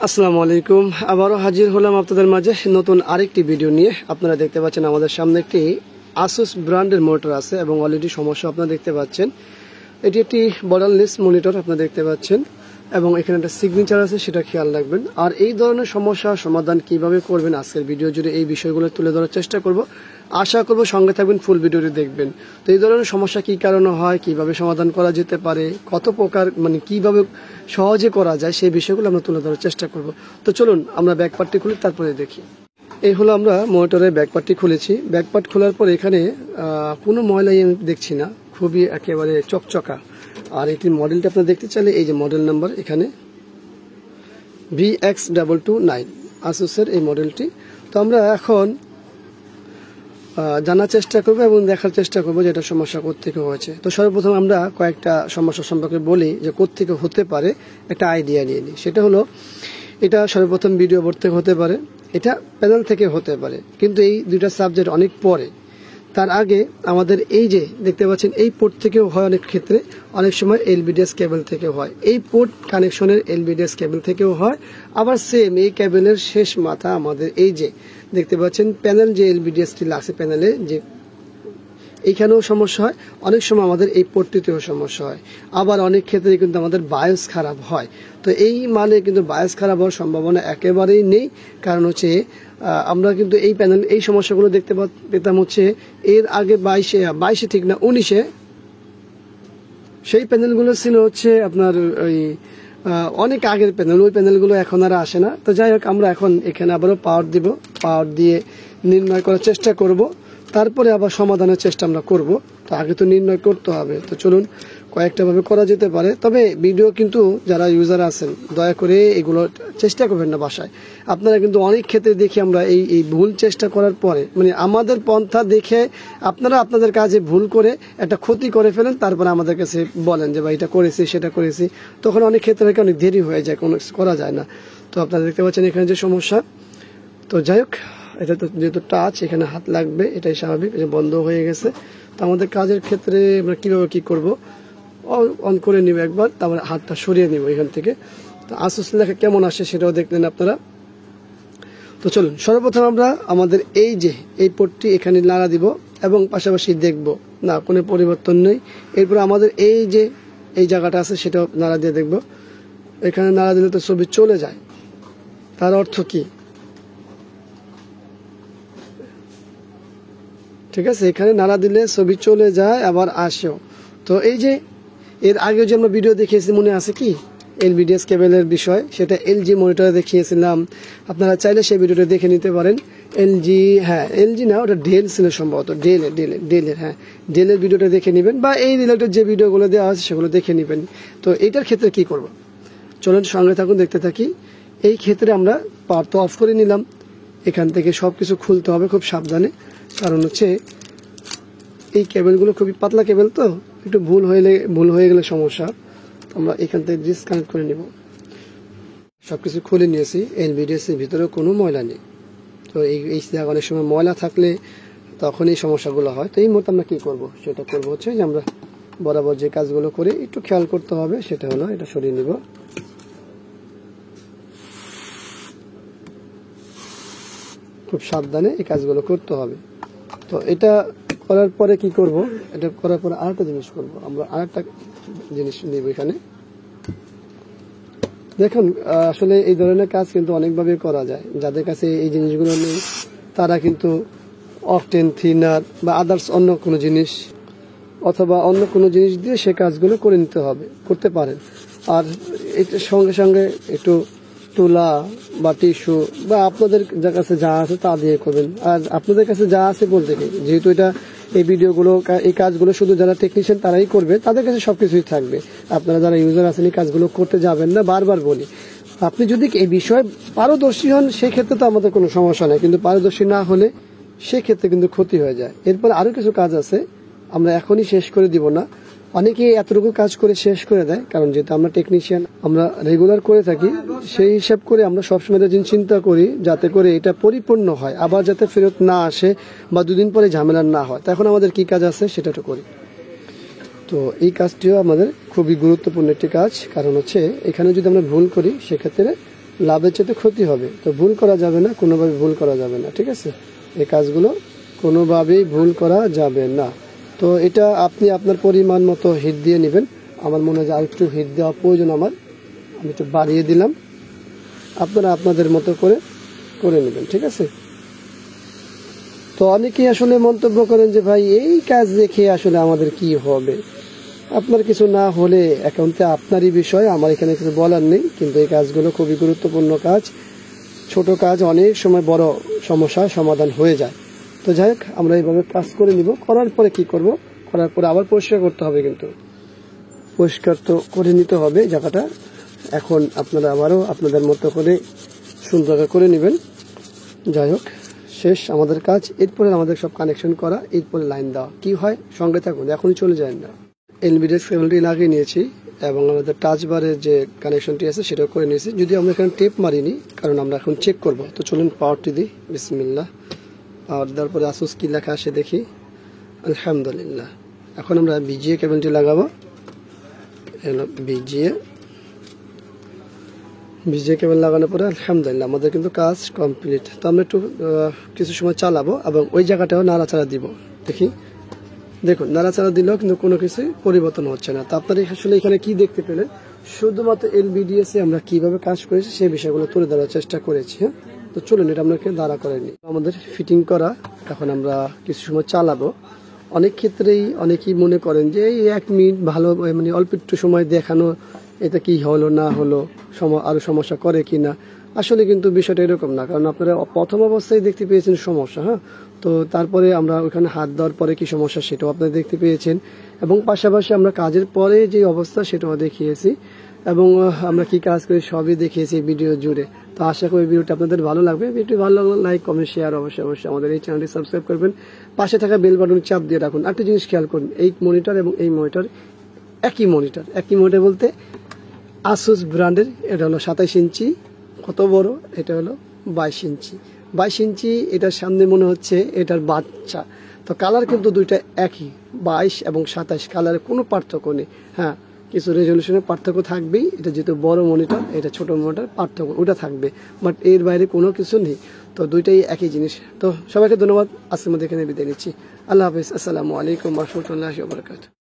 আসসালামু আলাইকুম। আবারও হাজির হলাম আপনাদের মাঝে নতুন আরেকটি ভিডিও নিয়ে। আপনারা দেখতে পাচ্ছেন আমাদের সামনে একটি আসুস ব্র্যান্ডের মনিটর আছে এবং অলরেডি সমস্যা আপনারা দেখতে পাচ্ছেন। এটি একটি বর্ডারলেস মনিটর আপনারা দেখতে পাচ্ছেন এবং এখানে একটা সিগনেচার আছে, সেটা খেয়াল রাখবেন। আর এই ধরনের সমস্যা সমাধান কিভাবে করবেন আজকের ভিডিও জুড়ে এই বিষয়গুলো তুলে ধরার চেষ্টা করব। আশা করব সঙ্গে থাকবেন, ফুল ভিডিওটি দেখবেন। তো এই ধরনের সমস্যা কি কারণে হয়, কিভাবে সমাধান করা যেতে পারে, কত প্রকার কিভাবে সহজে করা যায় সেই বিষয়গুলো আমরা তুলে ধরার চেষ্টা করব। তো চলুন আমরা ব্যাকপার্টটি খুলি, তারপরে দেখি। এই হলো আমরা মোটরের ব্যাকপার্টটি খুলেছি। ব্যাকপার্ট খোলার পর এখানে কোনো ময়লাই আমি দেখছি না, খুবই একেবারে চকচকা। আর এটির মডেলটা আপনারা দেখতে চাইলে এই যে মডেল নাম্বার এখানে VX229 আসুসের এই মডেলটি। তো আমরা এখন জানার চেষ্টা করবো এবং দেখার চেষ্টা করবো যে এটা সমস্যা কোত্থেকে হয়েছে। তো সর্বপ্রথম আমরা কয়েকটা সমস্যা সম্পর্কে বলি যে কোত্থেকে হতে পারে, একটা আইডিয়া নিয়ে নিই। সেটা হলো এটা সর্বপ্রথম ভিডিও বোর্ড থেকে হতে পারে, এটা প্যানেল থেকে হতে পারে, কিন্তু এই দুইটা সাবজেক্ট অনেক পরে। তার আগে আমাদের এই যে দেখতে পাচ্ছেন এই পোর্ট থেকেও হয়, অনেক ক্ষেত্রে অনেক সময় LVDS কেবল থেকেও হয়, এই পোর্ট কানেকশনের LVDS কেবল থেকেও হয়। আবার সেম এই কেবলের শেষ মাথা আমাদের এই যে দেখতে পাচ্ছেন প্যানেল যে LVDSটি লাগছে প্যানেলে, যে এইখানেও সমস্যা হয়। অনেক সময় আমাদের এই পোর্টটিতেও সমস্যা হয়। আবার অনেক ক্ষেত্রে কিন্তু আমাদের বায়োস খারাপ হয়। তো এই মানে কিন্তু বায়োস খারাপ হওয়ার সম্ভাবনা একেবারেই নেই, কারণ হচ্ছে আমরা কিন্তু এই প্যানেল এই সমস্যাগুলো দেখতে পেতাম হচ্ছে এর আগে 22-এ ঠিক না 19-এ সেই প্যানেলগুলো ছিল হচ্ছে আপনার ওই অনেক আগের প্যানেল, ওই প্যানেলগুলো এখন আর আসে না। তো যাই হোক, আমরা এখন এখানে আবারও পাওয়ার দিব, পাওয়ার দিয়ে নির্ণয় করার চেষ্টা করব, তারপরে আবার সমাধানের চেষ্টা আমরা করব। তো আগে তো নির্ণয় করতে হবে। তো চলুন, কয়েকটা ভাবে করা যেতে পারে। তবে ভিডিও কিন্তু যারা ইউজার আছেন দয়া করে এগুলো চেষ্টা করবেন না বাসায়। আপনারা কিন্তু অনেক ক্ষেত্রে দেখি আমরা এই ভুল চেষ্টা করার পরে আমাদের পন্থা দেখে আপনারা আপনাদের কাজে ভুল করে একটা ক্ষতি করে ফেলেন, তারপরে আমাদের কাছে বলেন যে ভাই এটা করেছি সেটা করেছি। তখন অনেক ক্ষেত্রে অনেক দেরি হয়ে যায়, কোনো করা যায় না। তো আপনারা দেখতে পাচ্ছেন এখানে যে সমস্যা। তো যাই হোক, এটা তো যেহেতু টাচ, এখানে হাত লাগবে, এটাই স্বাভাবিক। বন্ধ হয়ে গেছে। তো আমাদের কাজের ক্ষেত্রে আমরা কিভাবে কি করব, অন করে নিব একবার, তারপরে হাতটা সরিয়ে নিব এখান থেকে। তো আসুস লেখা কেমন আসে সেটাও দেখলেন আপনারা। তো চলুন, সর্বপ্রথম আমরা আমাদের এই যে এই পোর্টটি এখানে নাড়া দিব এবং পাশাপাশি দেখব না কোনো পরিবর্তন নেই। এরপর আমাদের এই যে এই জায়গাটা আছে সেটাও নাড়া দিয়ে দেখব। এখানে নাড়া দিলে তো ছবি চলে যায়, তার অর্থ কি? ঠিক আছে, এখানে নাড়া দিলে ছবি চলে যায়, আবার আসেও। তো এই যে এর আগে যে আমরা ভিডিও দেখিয়েছি মনে আছে কি, LVDS কেবলের বিষয়, সেটা LG মনিটরে দেখিয়েছিলাম। আপনারা চাইলে সেই ভিডিওটা দেখে নিতে পারেন। LG না, ওটা ডেল ছিল সম্ভবত, ডেলের ডেলের ভিডিওটা দেখে নেবেন, বা এই রিলেটেড যে ভিডিওগুলো দেওয়া আছে সেগুলো দেখে নেবেন। তো এইটার ক্ষেত্রে কি করব, চলুন সঙ্গে থাকুন, দেখতে থাকি। এই ক্ষেত্রে আমরা পাওয়ার তো অফ করে নিলাম। এখান থেকে সবকিছু খুলতে হবে খুব সাবধানে, কারণ হচ্ছে এই কেবলগুলো খুবই পাতলা কেবল, তো একটু ভুল হয়ে গেলে সমস্যা। আমরা এখান থেকে ডিসকানেক্ট করে নিব। সবকিছু খুলে নিয়েছি, LVDS এর ভিতরে কোনো ময়লা নেই। তো এই জায়গায় অনেক সময় ময়লা থাকলে তখন এই সমস্যাগুলো হয়। তো এই মুহূর্তে আমরা কি করব, সেটা করব হচ্ছে যে আমরা বরাবর যে কাজগুলো করি একটু খেয়াল করতে হবে। সেটা হলো এটা সরিয়ে নিব, খুব সাবধানে এই কাজগুলো করতে হবে। তো এটা করার পরে কি করব, এটা করার পরে আরেকটা জিনিস করব। আমরা আরেকটা জিনিস নিব এখানে। দেখুন, আসলে এই ধরনের কাজ কিন্তু অনেকভাবে করা যায়। যাদের কাছে এই জিনিসগুলো নেই তারা কিন্তু অকটেন থিনার বা আদার্স অন্য কোনো জিনিস অথবা অন্য কোনো জিনিস দিয়ে সে কাজগুলো করতে পারেন। আর এটার সঙ্গে সঙ্গে একটু তুলা বা টিস্যু বা আপনাদের কাছে যা আছে তা দিয়ে করবেন। আর আপনাদের কাছে যা আছে বলতে কি, যেহেতু এটা এই ভিডিওগুলো এই কাজগুলো শুধু যারা টেকনিশিয়ান তারাই করবে, তাদের কাছে সবকিছুই থাকবে। আপনারা যারা ইউজার আছেন এই কাজগুলো করতে যাবেন না। বারবার বলি, আপনি যদি এই বিষয়ে পারদর্শী হন সেক্ষেত্রে তো আমাদের কোনো সমস্যা নেই, কিন্তু পারদর্শী না হলে সেক্ষেত্রে কিন্তু ক্ষতি হয়ে যায়। এরপর আরো কিছু কাজ আছে, আমরা এখনই শেষ করে দিব না। অনেকে এতটুকু কাজ করে শেষ করে দেয়, কারণ যেহেতু আমরা টেকনিশিয়ান, আমরা রেগুলার করে থাকি, সেই হিসাব করে আমরা সবসময় চিন্তা করি যাতে করে এটা পরিপূর্ণ হয়, আবার যাতে ফেরত না আসে বা দুদিন পরে ঝামেলা না হয়। তখন আমাদের কি কাজ আছে সেটা তো করি। তো এই কাজটিও আমাদের খুবই গুরুত্বপূর্ণ একটি কাজ, কারণ হচ্ছে এখানে যদি আমরা ভুল করি সেক্ষেত্রে লাভের চেয়ে ক্ষতি হবে। তো ভুল করা যাবে না, কোনোভাবে ভুল করা যাবে না, ঠিক আছে? এই কাজগুলো কোনোভাবেই ভুল করা যাবে না। তো এটা আপনি আপনার পরিমাণ মতো হিট দিয়ে নেবেন। আমার মনে হয় যে আরেকটু হিট দেওয়া প্রয়োজন আমি একটু বাড়িয়ে দিলাম। আপনারা আপনাদের মতো করে নেবেন, ঠিক আছে? তো অনেকেই আসলে মন্তব্য করেন যে ভাই এই কাজ দেখে আসলে আমাদের কি হবে। আপনার কিছু না হলে একাউন্টে আপনারই বিষয়, আমার এখানে কিছু বলার নেই। কিন্তু এই কাজগুলো খুবই গুরুত্বপূর্ণ কাজ। ছোট কাজ অনেক সময় বড় সমস্যার সমাধান হয়ে যায়। তো যাই হোক, আমরা এইভাবে কাজ করে নিব। করার পরে কি করব, করার পরে আবার পরিষ্কার করতে হবে, কিন্তু পরিষ্কার তো করে নিতে হবে জায়গাটা। এখন আপনারা আবারও আপনাদের মতো করে সুন্দর করে নেবেন। যাই হোক, শেষ আমাদের কাজ। এরপরে আমাদের সব কানেকশন করা, এরপরে লাইন দেওয়া। কি হয় সঙ্গে থাকুন, এখনই চলে যায় না। এলবিডিএস কেবলটি লাগিয়ে নিয়েছি এবং আমাদের টাচ বারের যে কানেকশনটি আছে সেটাও করে নিয়েছি। যদি আমরা এখানে টেপ মারিনি, কারণ আমরা এখন চেক করব। তো চলুন পাওয়ারটি দিই। বিসমিল্লাহ। পাওয়ার দেওয়ার পরে আসুস কি লেখা আসে দেখি। আলহামদুলিল্লাহ। এখন আমরা বিজিএ কেবলটি লাগাবো। এলো বিজিএ কেবল লাগানোর পরে আলহামদুলিল্লাহ আমাদের কিন্তু কাজ কমপ্লিট। তো আমরা একটু কিছু সময় চালাবো এবং ওই জায়গাটাও নাড়াচাড়া দিব। দেখুন নাড়াচাড়া দিলেও কিন্তু কোনো কিছু পরিবর্তন হচ্ছে না। তো আপনারা আসলে এখানে কি দেখতে পেলেন, শুধুমাত্র এলবিডিএস আমরা কিভাবে কাজ করেছি সেই বিষয়গুলো তুলে ধরার চেষ্টা করেছি। হ্যাঁ, তো চলুন এটা আপনাকে দাঁড়া করেনি। আমাদের ফিটিং করা, এখন আমরা কিছু সময় চালাবো। অনেক ক্ষেত্রেই অনেকেই মনে করেন যে এই 1 মিনিট ভালো, মানে অল্প একটু সময় দেখানো, এটা কি হলো না হলো, আরো সমস্যা করে কিনা। আসলে কিন্তু বিষয়টা এরকম না, কারণ আপনারা প্রথম অবস্থায় দেখতে পেয়েছেন সমস্যা। হ্যাঁ, তো তারপরে আমরা ওইখানে হাত দেওয়ার পরে কি সমস্যা সেটাও আপনারা দেখতে পেয়েছেন, এবং পাশাপাশি আমরা কাজের পরে যে অবস্থা সেটাও দেখিয়েছি, এবং আমরা কি কাজ করি সবই দেখিয়েছি ভিডিও জুড়ে। তো আশা করি ভিডিওটা আপনাদের ভালো লাগবে। ভিডিও ভালো লাগলে লাইক, কমেন্ট, শেয়ার অবশ্যই আমাদের এই চ্যানেলটি সাবস্ক্রাইব করবেন। পাশে থাকা বেল বাটন চাপ দিয়ে রাখুন। একটা জিনিস খেয়াল করুন, এই মনিটর এবং এই মনিটর একই মনিটর বলতে আসুস ব্র্যান্ডের। এটা হলো 27 ইঞ্চি, কত বড়, এটা হলো 22 ইঞ্চি। 22 ইঞ্চি এটার সামনে মনে হচ্ছে এটার বাচ্চা। তো কালার কিন্তু দুইটা একই, 22 এবং 27 কালারের কোনো পার্থক্য নেই। হ্যাঁ, কিছু রেজলিউশনের পার্থক্য থাকবেই। এটা যেহেতু বড় মনিটর, এটা ছোট মনিটর, পার্থক্য ওটা থাকবে, বাট এর বাইরে কোনো কিছু নেই। তো দুইটাই একই জিনিস। তো সবাইকে ধন্যবাদ। আজকের মধ্যে এখানে বিদায় নিচ্ছি। আল্লাহ হাফিজ। আসসালামু আলাইকুম ওয়া রাহমাতুল্লাহি ওয়া বারাকাতুহু।